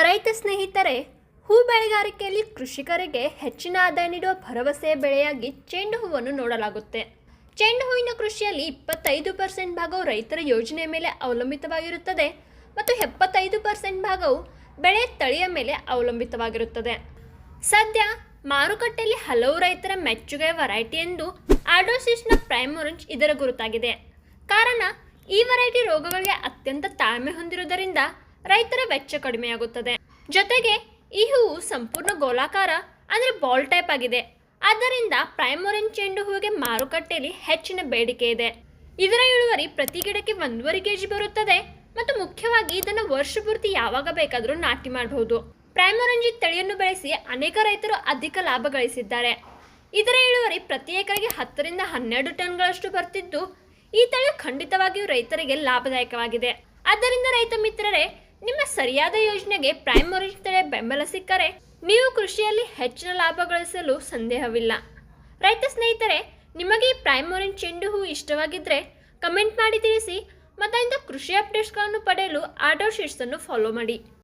ರೈತ ಸ್ನೇಹಿತರೆ, ಹೂ ಬೆಳೆಗಾರಿಕೆಯಲ್ಲಿ ಕೃಷಿಕರಿಗೆ ಹೆಚ್ಚಿನ ಆದಾಯ ನೀಡುವ ಭರವಸೆಯ ಬೆಳೆಯಾಗಿ ಚೆಂಡು ಹೂವನ್ನು ನೋಡಲಾಗುತ್ತೆ. ಚೆಂಡು ಹೂವಿನ ಕೃಷಿಯಲ್ಲಿ 25% ಭಾಗವು ರೈತರ ಯೋಜನೆಯ ಮೇಲೆ ಅವಲಂಬಿತವಾಗಿರುತ್ತದೆ ಮತ್ತು 75% ಭಾಗವು ಬೆಳೆಯ ತಳಿಯ ಮೇಲೆ ಅವಲಂಬಿತವಾಗಿರುತ್ತದೆ. ಸದ್ಯ ಮಾರುಕಟ್ಟೆಯಲ್ಲಿ ಹಲವು ರೈತರ ಮೆಚ್ಚುಗೆಯ ವೆರೈಟಿ ಎಂದು ಆಡೋಸಿಸ್ನ ಪ್ರೈಮ್ ಆರೆಂಜ್ ಇದರ ಗುರುತಾಗಿದೆ. ಕಾರಣ, ಈ ವೆರೈಟಿ ರೋಗಗಳಿಗೆ ಅತ್ಯಂತ ತಾಳ್ಮೆ ಹೊಂದಿರುವುದರಿಂದ ರೈತರ ವೆಚ್ಚ ಕಡಿಮೆಯಾಗುತ್ತದೆ. ಜೊತೆಗೆ ಈ ಹೂವು ಸಂಪೂರ್ಣ ಗೋಲಾಕಾರ ಅಂದರೆ ಬಾಲ್ ಟೈಪ್ ಆಗಿದೆ. ಆದ್ದರಿಂದ ಪ್ರೈಮ್ ಆರೆಂಜ್ ಚೆಂಡು ಹೂವಿಗೆ ಮಾರುಕಟ್ಟೆಯಲ್ಲಿ ಹೆಚ್ಚಿನ ಬೇಡಿಕೆ ಇದೆ. ಇದರ ಇಳುವರಿ ಪ್ರತಿ ಗಿಡಕ್ಕೆ 1.5 kg ಬರುತ್ತದೆ ಮತ್ತು ಮುಖ್ಯವಾಗಿ ಇದನ್ನು ವರ್ಷ ಪೂರ್ತಿ ಯಾವಾಗ ಬೇಕಾದರೂ ನಾಟಿ ಮಾಡಬಹುದು. ಪ್ರೈಮ್ ಆರೆಂಜ್ ತಳಿಯನ್ನು ಬೆಳೆಸಿ ಅನೇಕ ರೈತರು ಅಧಿಕ ಲಾಭ ಗಳಿಸಿದ್ದಾರೆ. ಇದರ ಇಳುವರಿ ಪ್ರತಿ ಎಕರೆಗೆ 10 ರಿಂದ 12 ಟನ್ಗಳಷ್ಟು ಬರ್ತಿದ್ದು, ಈ ತಳಿ ಖಂಡಿತವಾಗಿಯೂ ರೈತರಿಗೆ ಲಾಭದಾಯಕವಾಗಿದೆ. ಆದ್ದರಿಂದ ರೈತ ಮಿತ್ರರೇ, ನಿಮ್ಮ ಸರಿಯಾದ ಯೋಜನೆಗೆ ಪ್ರೈಮ್ ಆರೆಂಜ್ ತಳಿಯ ಬೆಂಬಲ ಸಿಕ್ಕರೆ ನೀವು ಕೃಷಿಯಲ್ಲಿ ಹೆಚ್ಚಿನ ಲಾಭ ಗಳಿಸಲು ಸಂದೇಹವಿಲ್ಲ. ರೈತ ಸ್ನೇಹಿತರೆ, ನಿಮಗೆ ಈ ಪ್ರೈಮ್ ಆರೆಂಜ್ ಚೆಂಡು ಹೂ ಇಷ್ಟವಾಗಿದ್ದರೆ ಕಮೆಂಟ್ ಮಾಡಿ ತಿಳಿಸಿ. ಮತ್ತು ಇಂಥ ಕೃಷಿ ಅಪ್ಡೇಟ್ಸ್ಗಳನ್ನು ಪಡೆಯಲು ಆಡೋ ಶೀಟ್ಸನ್ನು ಫಾಲೋ ಮಾಡಿ.